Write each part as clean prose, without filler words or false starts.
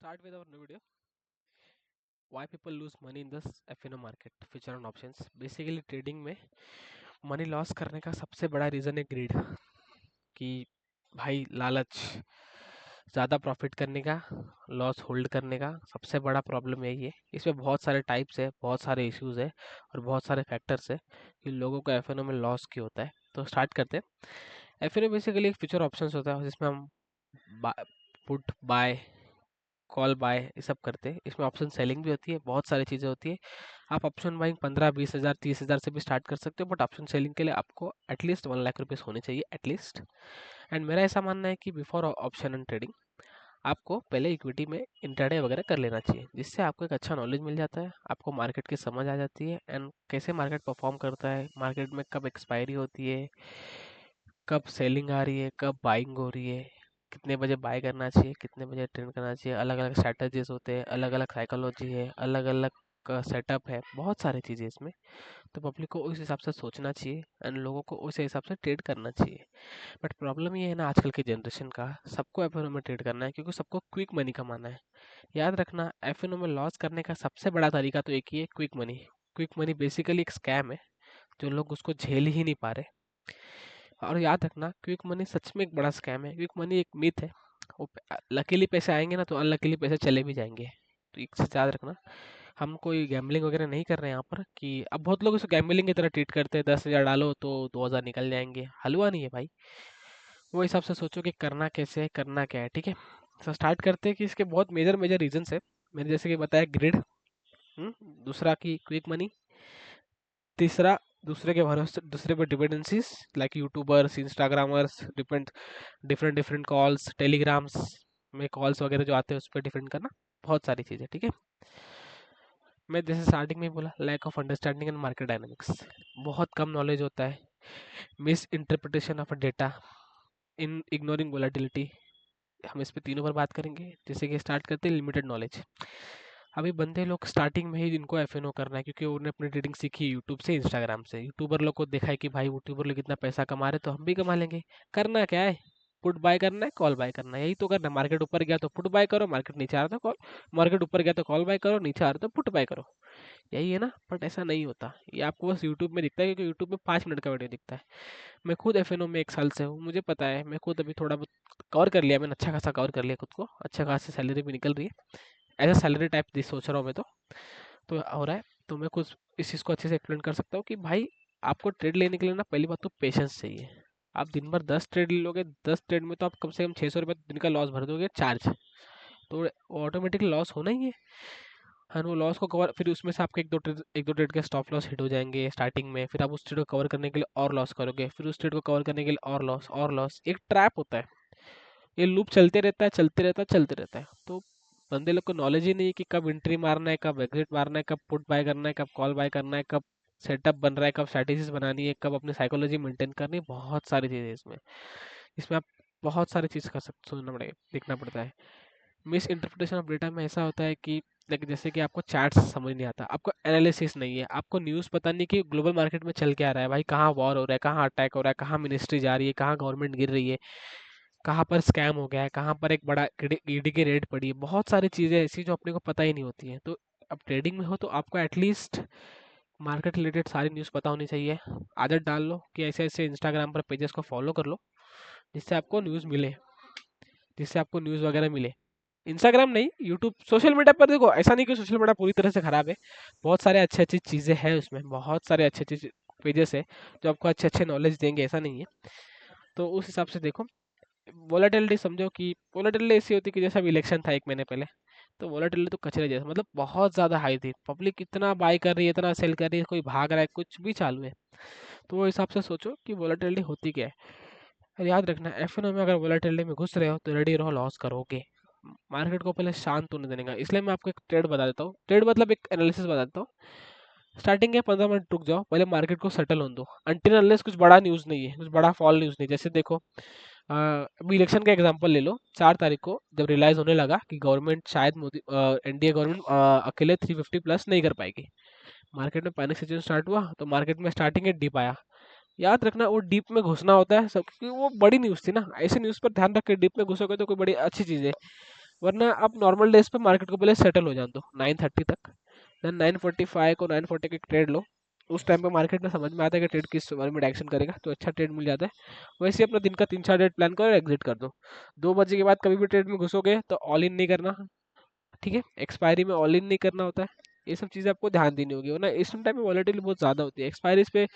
start with our new video. Why people lose money in this F&O market, future and options. Basically trading में money loss करने का सबसे बड़ा reason है grid, कि भाई लालच, ज़्यादा प्रॉफिट करने का, लॉस होल्ड करने का सबसे बड़ा प्रॉब्लम यही है। इसमें बहुत सारे टाइप्स है, बहुत सारे इश्यूज है और बहुत सारे फैक्टर्स है कि लोगों को F&O में लॉस क्यों होता है। तो स्टार्ट करते हैं। F&O बेसिकली एक फ्यूचर ऑप्शंस होता है जिसमें हम पुट बाय कॉल बाय ये सब करते हैं। इसमें ऑप्शन सेलिंग भी होती है, बहुत सारी चीज़ें होती है। आप ऑप्शन बाइंग 15-20 हज़ार 30 हज़ार से भी स्टार्ट कर सकते हो, बट ऑप्शन सेलिंग के लिए आपको एटलीस्ट 1 लाख रुपीज़ होने चाहिए एटलीस्ट। एंड मेरा ऐसा मानना है कि बिफोर ऑप्शन एंड ट्रेडिंग आपको पहले इक्विटी में इंट्राडे वगैरह कर लेना चाहिए, जिससे आपको एक अच्छा नॉलेज मिल जाता है, आपको मार्केट की समझ आ जाती है एंड कैसे मार्केट परफॉर्म करता है, मार्केट में कब एक्सपायरी होती है, कब सेलिंग आ रही है, कब बाइंग हो रही है, कितने बजे बाय करना चाहिए, कितने बजे ट्रेड करना चाहिए। अलग अलग स्ट्रैटेजीज होते हैं, अलग अलग साइकोलॉजी है, अलग अलग का सेटअप है, बहुत सारी चीज़ें इसमें। तो पब्लिक को उस हिसाब से सोचना चाहिए एंड लोगों को उस हिसाब से ट्रेड करना चाहिए। बट प्रॉब्लम ये है ना, आजकल की जनरेशन का सबको एफ में ट्रेड करना है, क्योंकि सबको क्विक मनी कमाना है। याद रखना, एफ में लॉस करने का सबसे बड़ा तरीका तो एक ही है, quick money. Quick money basically एक स्कैम है, जो लोग उसको झेल ही नहीं पा रहे। और याद रखना, क्विक मनी सच में एक बड़ा स्कैम है। क्विक मनी एक मिथ है। वो लकीली पैसे आएंगे ना तो अनलकीली पैसे चले भी जाएंगे। तो एक चीज याद रखना, हम कोई गैम्बलिंग वगैरह नहीं कर रहे हैं यहाँ पर, कि अब बहुत लोग इसे गैम्बलिंग की तरह ट्रीट करते हैं। 10 हज़ार डालो तो 2 हज़ार निकल जाएंगे, हलवा नहीं है भाई। वो हिसाब से सोचो कि करना कैसे है, करना क्या है, ठीक है। तो स्टार्ट करते हैं कि इसके बहुत मेजर मेजर रीजंस है। मैंने जैसे कि बताया, ग्रिड, दूसरा की क्विक मनी, तीसरा दूसरे के भरोसे, दूसरे पे dependencies like YouTubers, Instagrammers, depend different different calls, telegrams में कॉल्स वगैरह जो आते हैं उस पर डिपेंड करना, बहुत सारी चीज़ें, ठीक है। मैं जैसे स्टार्टिंग में ही बोला, lack of understanding and market dynamics, बहुत कम नॉलेज होता है, misinterpretation of data, in ignoring volatility. हम इस पे तीनों पर बात करेंगे। जैसे कि स्टार्ट करते हैं लिमिटेड नॉलेज। अभी बंदे लोग स्टार्टिंग में ही इनको F&O करना है, क्योंकि उन्होंने अपनी ट्रेडिंग सीखी यूट्यूब से, इंस्टाग्राम से। यूट्यूबर लोग को देखा है कि भाई यूट्यूबर लोग इतना पैसा कमा रहे, तो हम भी कमा लेंगे। करना क्या है, पुट बाय करना है, कॉल बाय करना है, यही तो करना है। मार्केट ऊपर गया तो पुट बाय करो, मार्केट नीचे आ रहा तो कॉल, मार्केट ऊपर गया तो कॉल बाय करो, नीचे आ रहा तो पुट बाय करो, यही है ना। बट ऐसा नहीं होता, ये आपको बस यूट्यूब में दिखता है, क्योंकि यूट्यूब में 5 मिनट का वीडियो दिखता है। मैं खुद F&O में 1 साल से हूँ, मुझे पता है। मैं खुद अभी थोड़ा बहुत कवर कर लिया, मैंने अच्छा खासा कवर कर लिया खुद को, अच्छा खासी सैलरी भी निकल रही है। As a salary type this सोच रहा हूँ मैं तो हो रहा है। तो मैं कुछ इस चीज़ को अच्छे से एक्सप्लेन कर सकता हूँ कि भाई, आपको ट्रेड लेने के लिए ना, पहली बात तो पेशेंस चाहिए। आप दिन भर 10 ट्रेड ले लोगे, 10 ट्रेड में तो आप कम से कम 600 रुपये दिन का लॉस भर दोगे चार्ज, तो ऑटोमेटिकली लॉस होना ही है। हाँ, वो लॉस को कवर, फिर उसमें से आपके एक दो ट्रेड के स्टॉप लॉस हिट हो जाएंगे स्टार्टिंग में, फिर आप उस ट्रेड को कवर करने के लिए और लॉस करोगे, फिर उस ट्रेड को कवर करने के लिए और लॉस। एक ट्रैप होता है, ये लूप चलते रहता है, चलते रहता है, चलते रहता है। तो बंदे लोग को नॉलेज ही नहीं है कि कब एंट्री मारना है, कब एग्जिट मारना है, कब पुट बाय करना है, कब कॉल बाय करना है, कब सेटअप बन रहा है, कब स्ट्रैटेजीज बनानी है, कब अपनी साइकोलॉजी मेंटेन करनी है। बहुत सारी चीज़ें इसमें इसमें आप बहुत सारी चीज़ कर सकते, सोचना पड़ेगा, देखना पड़ता है। मिस इंटरप्रिटेशन ऑफ डेटा में ऐसा होता है कि लाइक जैसे कि आपको चार्ट्स समझ नहीं आता, आपको एनालिसिस नहीं है, आपको न्यूज़ पता नहीं कि ग्लोबल मार्केट में चल क्या रहा है, भाई कहाँ वॉर हो रहा है, कहाँ अटैक हो रहा है, कहाँ मिनिस्ट्री जा रही है, कहाँ गवर्नमेंट गिर रही है, कहाँ पर स्कैम हो गया है, कहाँ पर एक बड़ा ईडी की रेड पड़ी है। बहुत सारी चीज़ें ऐसी जो अपने को पता ही नहीं होती हैं। तो अब ट्रेडिंग में हो तो आपको एटलीस्ट मार्केट रिलेटेड सारी न्यूज़ पता होनी चाहिए। आदत डाल लो कि ऐसे ऐसे इंस्टाग्राम पर पेजेस को फॉलो कर लो, जिससे आपको न्यूज़ मिले, जिससे आपको न्यूज़ वगैरह मिले। इंस्टाग्राम नहीं, यूट्यूब, सोशल मीडिया पर देखो, ऐसा नहीं कि सोशल मीडिया पूरी तरह से खराब है। बहुत सारे अच्छे अच्छी चीज़ें हैं उसमें, बहुत सारे अच्छे अच्छे पेजेस है जो आपको अच्छे अच्छे नॉलेज देंगे, ऐसा नहीं है। तो उस हिसाब से देखो। वोलेटिलिटी समझो कि वोलेटिलिटी ऐसी होती है कि जैसा अभी इलेक्शन था 1 महीने पहले, तो वोलेटिलिटी तो कचरे जैसा, मतलब बहुत ज़्यादा हाई थी, पब्लिक इतना बाय कर रही है, इतना सेल कर रही है, कोई भाग रहा है, कुछ भी चालू है। तो वो हिसाब से सोचो कि वोलेटिलिटी होती क्या है। और याद रखना, F&O में अगर वोलेटिलिटी में घुस रहे हो तो रेडी रहो, लॉस करोगे। मार्केट को पहले शांत होने देने का, इसलिए मैं आपको एक ट्रेड बता देता हूँ, ट्रेड मतलब एक एनालिसिस बता देता हूँ। स्टार्टिंग के 15 मिनट रुक जाओ, पहले मार्केट को सेटल होने दो, अनटिल अनलेस कुछ बड़ा न्यूज़ नहीं है, कुछ बड़ा फॉल न्यूज़ नहीं। जैसे देखो, अभी इलेक्शन का एग्जांपल ले लो। 4 तारीख को जब रियलाइज होने लगा कि गवर्नमेंट, शायद मोदी एनडीए गवर्नमेंट अकेले 350 प्लस नहीं कर पाएगी, मार्केट में पैनिक सिचुएशन स्टार्ट हुआ, तो मार्केट में स्टार्टिंग में डिप आया। याद रखना, वो डीप में घुसना होता है सब, क्योंकि वो बड़ी न्यूज़ थी ना। ऐसे न्यूज़ पर ध्यान रख के डीप में घुसोगे तो कोई बड़ी अच्छी चीज़ है। वरना आप नॉर्मल डेज पे मार्केट को पहले सेटल हो जान दो 9:30 तक, देन 9:45 को 9:40 का एक ट्रेड लो। उस टाइम पे मार्केट में समझ में आता है कि ट्रेड किस बारे में डायरेक्शन करेगा, तो अच्छा ट्रेड मिल जाता है। वैसे ही अपना दिन का 3-4 ट्रेड प्लान करो और एग्जिट कर दो। 2 बजे के बाद कभी भी ट्रेड में घुसोगे तो ऑल इन नहीं करना, ठीक है, एक्सपायरी में ऑल इन नहीं करना होता है। ये सब चीज़ें आपको ध्यान देनी होगी, वरना इस टाइम पे वॉलेटिलिटी बहुत ज़्यादा होती है। एक्सपायरीज पे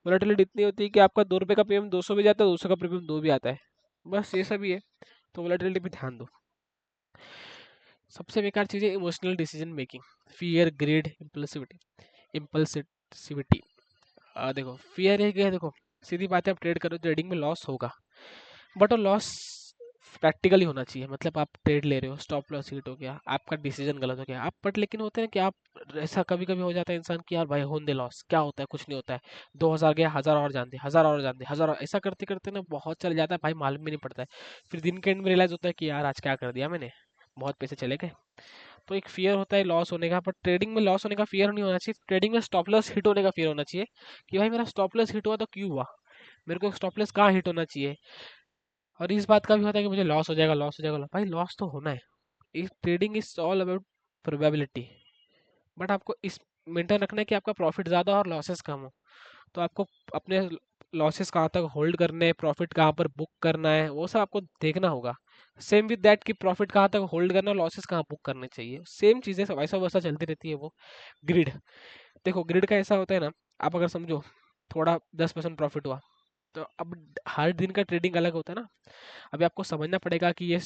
वॉलेटिलिटी इतनी होती है कि आपका 2 रुपये का प्रीमियम 200 भी जाता है, 200 का प्रीमियम 2 भी आता है। बस ये सब ही है, तो वॉलेटिलिटी पे ध्यान दो। सबसे बेकार चीज़ है emotional decision making, fear, greed, impulsivity. देखो फियर है क्या, देखो सीधी बात है, आप ट्रेड करो, ट्रेडिंग में लॉस होगा, बट वो लॉस प्रैक्टिकली होना चाहिए। मतलब आप ट्रेड ले रहे हो, स्टॉप लॉस हिट हो गया, आपका डिसीजन गलत हो गया, आप बट लेकिन होते हैं कि आप, ऐसा कभी कभी हो जाता है इंसान कि यार भाई होने दे लॉस, क्या होता है, कुछ नहीं होता है, 2,000 गया, 1,000 और जान दे, 1,000 और जान दे, 1,000 ऐसा करते करते ना बहुत चल जाता है भाई, मालूम भी नहीं पड़ता है। फिर दिन के एंड में रियलाइज होता है कि यार आज क्या कर दिया मैंने, बहुत पैसे चले गए। तो एक फियर होता है लॉस होने का, पर ट्रेडिंग में लॉस होने का फियर नहीं होना चाहिए। ट्रेडिंग में स्टॉप लॉस हिट होने का फियर होना चाहिए कि भाई मेरा स्टॉप लॉस हिट हुआ तो क्यों हुआ, मेरे को स्टॉप लॉस कहाँ हिट होना चाहिए। और इस बात का भी होता है कि मुझे लॉस हो जाएगा, लॉस हो जाएगा, भाई लॉस तो होना है। इस trading is all about probability, but आपको इस मेंटेन रखना है कि आपका प्रॉफिट ज़्यादा और लॉसेस कम हो। तो आपको अपने लॉसेस कहाँ तक होल्ड करने हैं, प्रॉफिट कहाँ पर बुक करना है, वो सब आपको देखना होगा। सेम विद दैट कि प्रॉफिट कहाँ तक होल्ड करना है, लॉसेस कहाँ बुक करने चाहिए, सेम चीज़ें सब ऐसा वैसा चलती रहती है वो। ग्रिड, देखो ग्रिड का ऐसा होता है ना, आप अगर समझो थोड़ा 10% प्रॉफिट हुआ, तो अब हर दिन का ट्रेडिंग अलग होता है ना। अभी आपको समझना पड़ेगा कि ये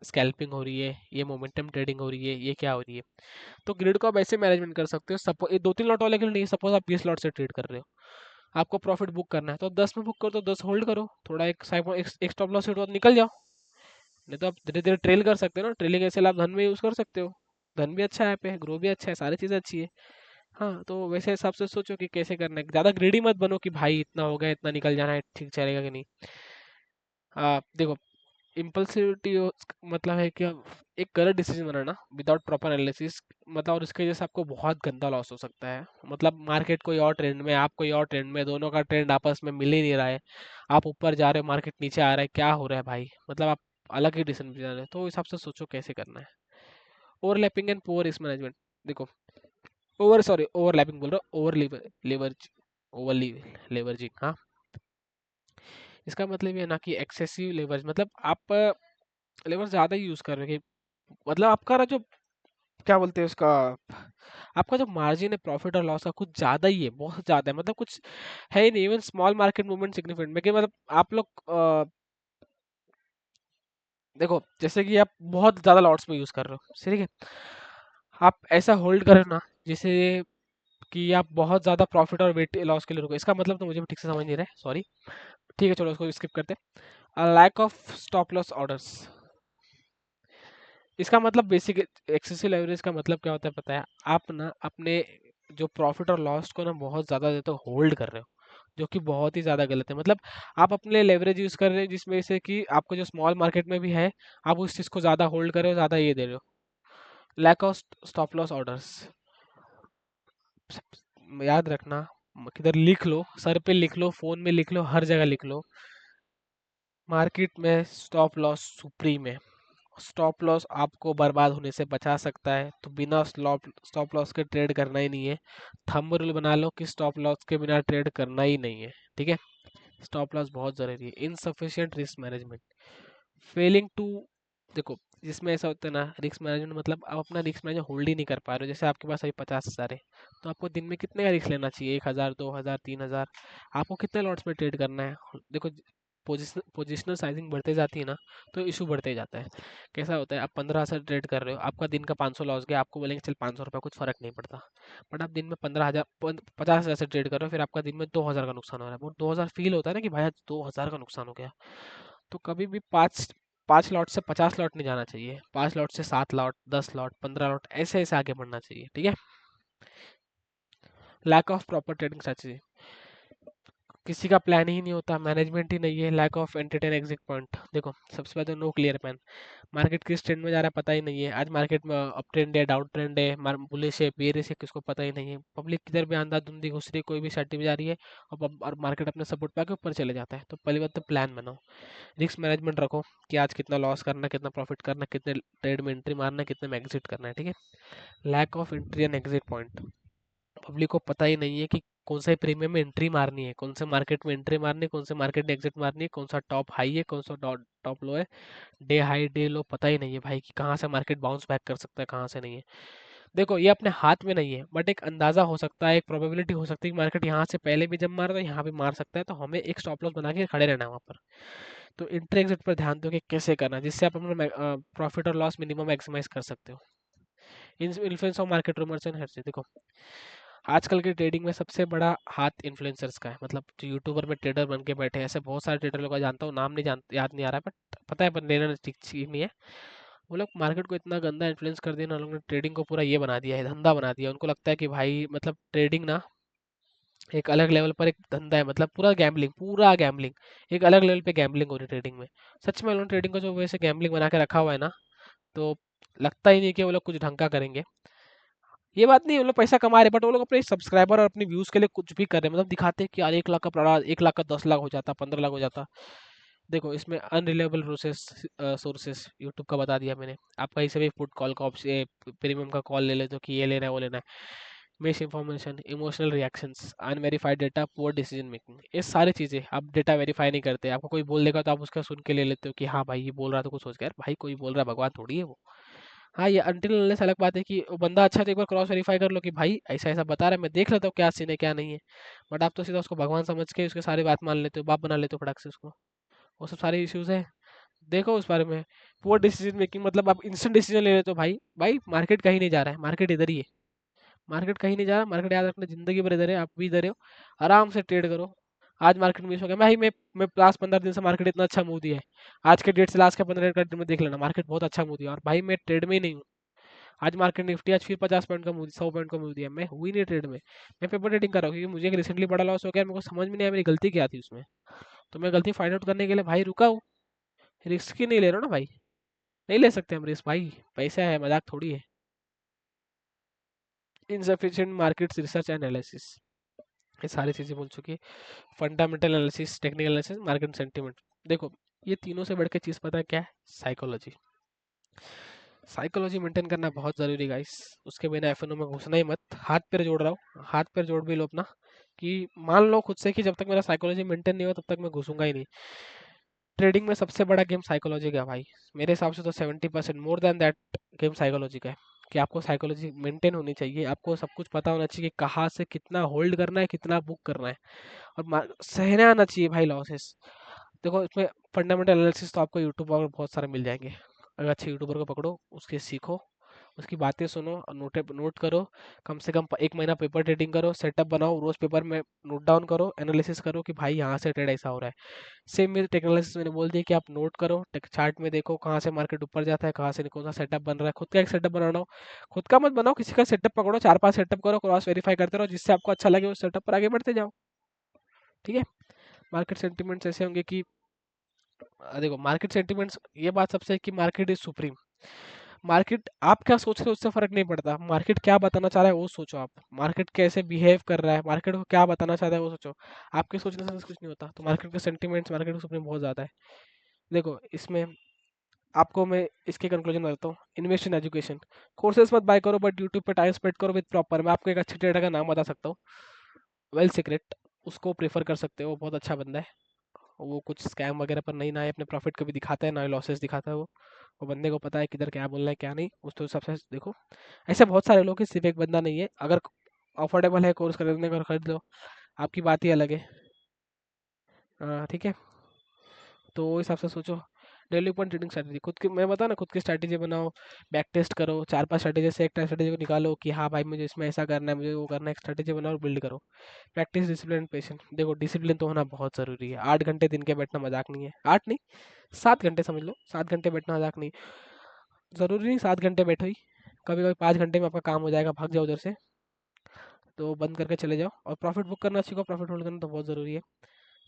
स्कैल्पिंग हो रही है, ये मोमेंटम ट्रेडिंग हो रही है, ये क्या हो रही है। तो ग्रिड को आप ऐसे मैनेजमेंट कर सकते हो, सपोज ये 2-3 लॉट वाले के लिए नहीं, सपोज आप 20 लॉट से ट्रेड कर रहे हो, आपको प्रॉफिट बुक करना है तो 10 में बुक करो, तो 10 होल्ड करो, थोड़ा एक स्टॉप लॉस हिट हुआ तो निकल जाओ। नहीं तो आप धीरे धीरे ट्रेल कर सकते हो ना, ट्रेलिंग ऐसे आप धन में यूज़ कर सकते हो। धन भी अच्छा है पे, ग्रो भी अच्छा है, सारी चीज़ें अच्छी है। हाँ, तो वैसे हिसाब से सोचो कि कैसे करना है, ज़्यादा ग्रीडी मत बनो कि भाई इतना हो गया, इतना निकल जाना है, ठीक चलेगा कि नहीं। देखो इम्पल्सिविटी मतलब है कि एक गलत डिसीजन बनाना विदाउट प्रॉपर एनालिसिस, मतलब और इसकी वजह से आपको बहुत गंदा लॉस हो सकता है। मतलब मार्केट कोई और ट्रेंड में, आप कोई और ट्रेंड में, दोनों का ट्रेंड आपस में मिल ही नहीं रहा है, आप ऊपर जा रहे हो, मार्केट नीचे आ रहा है, क्या हो रहा है भाई, मतलब आप अलग ही डिसीजन ले रहे हो। तो उस हिसाब से सोचो कैसे करना है। Overlapping and poor risk management, देखो ओवरलैपिंग बोल रहा हूँ, लेवरेज ओवर लेवरेजिंग, हाँ। इसका मतलब ये है ना कि एक्सेसिव लेवरेज, मतलब आप लेवर ज़्यादा यूज़ कर रहे हो, मतलब आपका ना जो, क्या बोलते हैं उसका, आपका जो मार्जिन है प्रॉफिट और लॉस का कुछ ज़्यादा ही है, बहुत ज़्यादा है, मतलब कुछ है ही नहीं, even small market movement significant में कि मतलब आप लोग देखो जैसे कि आप बहुत ज़्यादा लॉट्स में यूज़ कर रहे हो, ठीक है, आप ऐसा होल्ड करो ना जैसे कि आप बहुत ज़्यादा प्रॉफिट और वेट लॉस के लिए रुको। इसका मतलब तो मुझे भी ठीक से समझ नहीं रहा है, सॉरी। ठीक है चलो उसको स्किप करते हैं। Lack of stop loss orders, इसका मतलब बेसिक एक्सेसिव लेवरेज का मतलब क्या होता है पता है, आप ना अपने जो प्रॉफिट और लॉस को ना बहुत ज़्यादा देर तक होल्ड कर रहे हो, जो कि बहुत ही ज़्यादा गलत है। मतलब आप अपने लेवरेज यूज़ कर रहे हो जिसमें से कि आपको जो स्मॉल मार्केट में भी है, आप उस चीज़ को ज़्यादा होल्ड कर रहे हो, ज़्यादा ये दे रहे हो। Lack of stop loss orders, याद रखना, किधर लिख लो, सर पे लिख लो, फ़ोन में लिख लो, हर जगह लिख लो, मार्केट में स्टॉप लॉस सुप्रीम है। स्टॉप लॉस आपको बर्बाद होने से बचा सकता है, तो बिना स्टॉप लॉस के ट्रेड करना ही नहीं है। थंब रूल बना लो कि स्टॉप लॉस के बिना ट्रेड करना ही नहीं है, ठीक है। स्टॉप लॉस बहुत ज़रूरी है। Insufficient risk management, failing to, देखो जिसमें ऐसा होता है ना, रिस्क मैनेजमेंट मतलब आप अपना रिस्क मैनेजमेंट होल्ड ही नहीं कर पा रहे हो। जैसे आपके पास अभी 50,000 है, तो आपको दिन में कितने का रिस्क लेना चाहिए, 1,000, 2,000, 3,000, आपको कितने लॉट्स में ट्रेड करना है। देखो पोजिशनल साइजिंग बढ़ते जाती है ना, तो इशू बढ़ते जाता है। कैसा होता है, आप 15 से ट्रेड कर रहे हो, आपका दिन का 500 लॉस गया, आपको बोलेंगे चल 500 रुपये कुछ फर्क नहीं पड़ता। बट आप दिन में 15,000 50,000 से ट्रेड कर रहे हो, फिर आपका दिन में 2,000 का नुकसान हो रहा है। वो 2,000 फील होता है ना कि भाई आज 2,000 का नुकसान हो गया। तो कभी भी पाँच पाँच लॉट से 50 लॉट नहीं जाना चाहिए, 5 लॉट से 7 लॉट, 10 लॉट, 15 लॉट, ऐसे ऐसे आगे बढ़ना चाहिए, ठीक है। Lack of proper trading strategy, किसी का प्लान ही नहीं होता, मैनेजमेंट ही नहीं है, lack of entertain exit point. देखो सबसे पहले तो नो क्लियर प्लान, मार्केट किस ट्रेंड में जा रहा है पता ही नहीं है। आज मार्केट में अप ट्रेंड है, डाउन ट्रेंड है, बुलिश है, बेरिश है, किसको पता ही नहीं है। पब्लिक किधर भी अंधाधुंधी घुस रही है, कोई भी सट्टी में जा रही है, और मार्केट अपने सपोर्ट पे आके ऊपर चले जाता है। तो पहली बात तो प्लान बनाओ, रिस्क मैनेजमेंट रखो कि आज कितना लॉस करना, कितना प्रॉफिट करना, कितने ट्रेड में एंट्री मारना, कितने में एग्जिट करना है, ठीक है। Lack of entry and exit point, public को पता ही नहीं है कि कौन सा प्रीमियम में एंट्री मारनी है, कौन से मार्केट में एंट्री मारनी है, कौन से मार्केट में एग्जिट मारनी है, कौन सा टॉप हाई है, कौन सा टॉप लो है, डे हाई डे लो पता ही नहीं है भाई कि कहाँ से मार्केट बाउंस बैक कर सकता है, कहाँ से नहीं है। देखो ये अपने हाथ में नहीं है, बट एक अंदाजा हो सकता है, एक प्रोबेबिलिटी हो सकती है कि मार्केट यहाँ से पहले भी जब मार रहा है यहाँ भी मार सकता है, तो हमें एक स्टॉप लॉस बना के खड़े रहना है वहाँ पर। तो एंट्री एग्जिट पर ध्यान दो कि कैसे करना है, जिससे आप अपना प्रॉफिट और लॉस मिनिमम मैक्सिमाइज कर सकते हो। Influence of market rumours and her, देखो आजकल की ट्रेडिंग में सबसे बड़ा हाथ इन्फ्लुएंसर्स का है, मतलब जो यूट्यूबर में ट्रेडर बन के बैठे हैं, ऐसे बहुत सारे ट्रेडर लोग का जानता हूँ, नाम नहीं याद नहीं आ रहा है, बट पता है, पर लेना ठीक ठीक नहीं है। वो लोग मार्केट को इतना गंदा इन्फ्लुएंस कर दिया ना, उन लोगों ने ट्रेडिंग को पूरा ये बना दिया है, धंधा बना दिया। उनको लगता है कि भाई मतलब ट्रेडिंग ना एक अलग लेवल पर एक धंधा है, मतलब पूरा गैम्बलिंग, एक अलग लेवल पे गैम्बलिंग हो रही है ट्रेडिंग में। सच में उन्होंने ट्रेडिंग को जो वैसे गैम्बलिंग बना के रखा हुआ है ना, तो लगता ही नहीं कि वो लोग कुछ ढंग का करेंगे। ये बात नहीं, वो लोग पैसा कमा रहे, बट वो लोग अपने सब्सक्राइबर और अपने व्यूज के लिए कुछ भी कर रहे हैं, मतलब दिखाते हैं कि यार 1 लाख का प्रोडक्ट 1 लाख का 10 लाख हो जाता, 15 लाख हो जाता। देखो इसमें अनरिलायबल सोर्सेस यूट्यूब का बता दिया मैंने। आप कहीं से भी फुड कॉल का ऑप्शन प्रीमियम का कॉल ले लेते हो कि ये लेना है वो लेना है। Miss information, emotional reactions, unverified data, poor decision making, ये सारी चीज़ें आप डेटा वेरीफाई नहीं करते। आपको कोई बोल देगा तो आप उसका सुन के ले लेते हो कि हाँ भाई ये बोल रहा है, तो कुछ सोच के यार भाई कोई बोल रहा है, भगवान थोड़ी है वो। हाँ ये अनटिल अनलेस अलग बात है कि वो बंदा अच्छा, तो एक बार क्रॉस वेरीफाई कर लो कि भाई ऐसा ऐसा बता रहा है, मैं देख लेता हूँ क्या सीन है क्या नहीं है। बट आप तो सीधा उसको भगवान समझ के उसके सारी बात मान लेते हो, बाप बना लेते हो फटाक से उसको। वो सब सारे इश्यूज है, देखो उस बारे में। पुअर डिसीजन मेकिंग, मतलब आप इंस्टेंट डिसीजन ले लेते हो, भाई भाई मार्केट कहीं नहीं जा रहा है, मार्केट इधर ही है, मार्केट कहीं नहीं जा रहा, मार्केट याद रखना जिंदगी भर इधर है, आप भी इधर हो। आराम से ट्रेड करो। आज मार्केट मिस हो गया, मैं लास्ट 15 दिन से मार्केट इतना अच्छा मूव दिया है, आज के डेट से लास्ट के 15 दिन में देख लेना, मार्केट बहुत अच्छा मूव दिया, और भाई मैं ट्रेड में ही नहीं हूँ। आज मार्केट निफ्टी आज फिर 50 पॉइंट का मूव, 100 पॉइंट का मूव दिया, मैं हुई नहीं ट्रेड में। मैं पेपर ट्रेडिंग कर रहा हूँ, क्योंकि मुझे रिसेंटली बड़ा लॉस हो गया, मेरे को समझ में नहीं आया मेरी गलती क्या थी उसमें। तो मैं गलती फाइंड आउट करने के लिए भाई रुका हूँ। रिस्क ही नहीं ले रहा हूँ ना भाई, नहीं ले सकते हम रिस्क भाई, पैसा है, मजाक थोड़ी है। इनसफिशिएंट मार्केट रिसर्च एनालिसिस, ये सारी चीज़ें बोल चुकी है। Fundamental analysis, technical analysis, market sentiment. देखो ये तीनों से बढ़ के चीज़ पता है क्या है? साइकोलॉजी। साइकोलॉजी मेंटेन करना बहुत ज़रूरी गाइस, उसके बिना एफएनओ में घुसना ही मत। हाथ पैर जोड़ रहा हूँ, हाथ पैर जोड़ भी लो अपना, कि मान लो खुद से कि जब तक मेरा साइकोलॉजी मेंटेन नहीं हो तब तक मैं घुसूंगा ही नहीं। ट्रेडिंग में सबसे बड़ा गेम साइकोलॉजी का है भाई, मेरे हिसाब से तो 70% more than that game psychology का है। कि आपको साइकोलॉजी मेंटेन होनी चाहिए, आपको सब कुछ पता होना चाहिए कि कहाँ से कितना होल्ड करना है, कितना बुक करना है, और सहना आना चाहिए भाई लॉसेस। देखो इसमें फंडामेंटल एनालिसिस तो आपको यूट्यूब पर बहुत सारे मिल जाएंगे, अगर अच्छे यूट्यूबर को पकड़ो, उसके सीखो, उसकी बातें सुनो और नोट करो। कम से कम 1 महीना पेपर ट्रेडिंग करो, सेटअप बनाओ, रोज पेपर में नोट डाउन करो, एनालिसिस करो कि भाई यहाँ से ट्रेड ऐसा हो रहा है। सेम मेरे टेक्नोलॉजी मैंने बोल दिया कि आप नोट करो, चार्ट में देखो कहाँ से मार्केट ऊपर जाता है, कहाँ से कौन सा सेटअप बन रहा है, खुद का एक सेटअप बनाना हो। खुद का मत बनाओ, किसी का सेटअप पकड़ो, 4 5 सेटअप करो, क्रॉस वेरीफाई करते रहो, जिससे आपको अच्छा लगे उस सेटअप पर आगे बढ़ते जाओ, ठीक है। मार्केट सेंटिमेंट्स ऐसे होंगे कि देखो मार्केट सेंटिमेंट्स, ये बात सबसे है कि मार्केट इज सुप्रीम। मार्केट आप क्या सोच रहे हो उससे फर्क नहीं पड़ता, मार्केट क्या बताना चाह रहा है वो सोचो आप, मार्केट कैसे बिहेव कर रहा है, मार्केट को क्या बताना चाहता है वो सोचो। आपके सोचने से कुछ नहीं होता, तो मार्केट के सेंटिमेंट्स, मार्केट के सुप्रीम बहुत ज़्यादा है। देखो इसमें आपको मैं इसके कंक्लूजन बताता हूँ। इन्वेस्ट इन एजुकेशन, कोर्सेज मत बाय करो, बट यूट्यूब पे टाइम स्पेंड करो विद प्रॉपर। मैं आपको एक अच्छे ट्रेडर का नाम बता सकता हूँ, वेल सीक्रेट, उसको प्रेफर कर सकते हो, वो बहुत अच्छा बंदा है। वो कुछ स्कैम वगैरह पर नहीं, ना ही अपने प्रॉफिट कभी दिखाता है, ना ही लॉसेस दिखाता है वो बंदे को पता है किधर क्या बोलना है क्या नहीं, उस तो सबसे देखो। ऐसे बहुत सारे लोग हैं, सिर्फ एक बंदा नहीं है। अगर अफोर्डेबल है कोर्स खरीदने का, खरीद लो, आपकी बात ही अलग है। हाँ ठीक है, तो वो हिसाब से सोचो। डेवलपमेंट ट्रेडिंग स्ट्रैटेजी, खुद की मैं बता ना, खुद की स्ट्रैटेजी बनाओ, बैक टेस्ट करो, 4 5 स्ट्रैटेजी से एक स्ट्रैटेजी को निकालो कि हाँ भाई मुझे इसमें ऐसा करना है, मुझे वो करना है, एक स्ट्रैटेजी बनाओ और बिल्ड करो। प्रैक्टिस डिसिप्लिन पेशेंट, देखो डिसिप्लिन तो होना बहुत ज़रूरी है। 8 घंटे दिन के बैठना मजाक नहीं है, 8 नहीं 7 घंटे समझ लो, 7 घंटे बैठना मजाक नहीं। ज़रूरी नहीं 7 घंटे बैठो ही, कभी कभी 5 घंटे में आपका काम हो जाएगा, भाग जाओ उधर से, तो बंद करके चले जाओ। और प्रॉफिट बुक करना सीखो, प्रॉफिट होल्ड करना तो बहुत ज़रूरी है।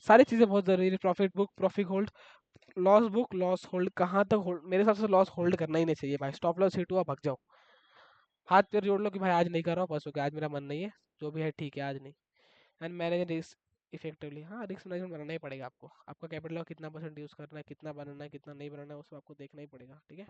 सारी चीज़ें बहुत ज़रूरी है। Profit book, profit hold, loss book, loss hold, कहाँ तक होल्ड, मेरे हिसाब से लॉस होल्ड करना ही नहीं चाहिए भाई। स्टॉप लॉस हिट हुआ, भाग जाओ, हाथ पैर जोड़ लो कि भाई आज नहीं कर रहा हूँ, बस हो गया, आज मेरा मन नहीं है, जो भी है ठीक है, आज नहीं। And manage risk effectively. हाँ, रिस्क मैनेजमेंट बनाना ही पड़ेगा आपको। आपका कैपिटल का कितना परसेंट यूज़ करना है, कितना बनाना है, कितना नहीं बनाना है, वो सब आपको देखना ही पड़ेगा, ठीक है।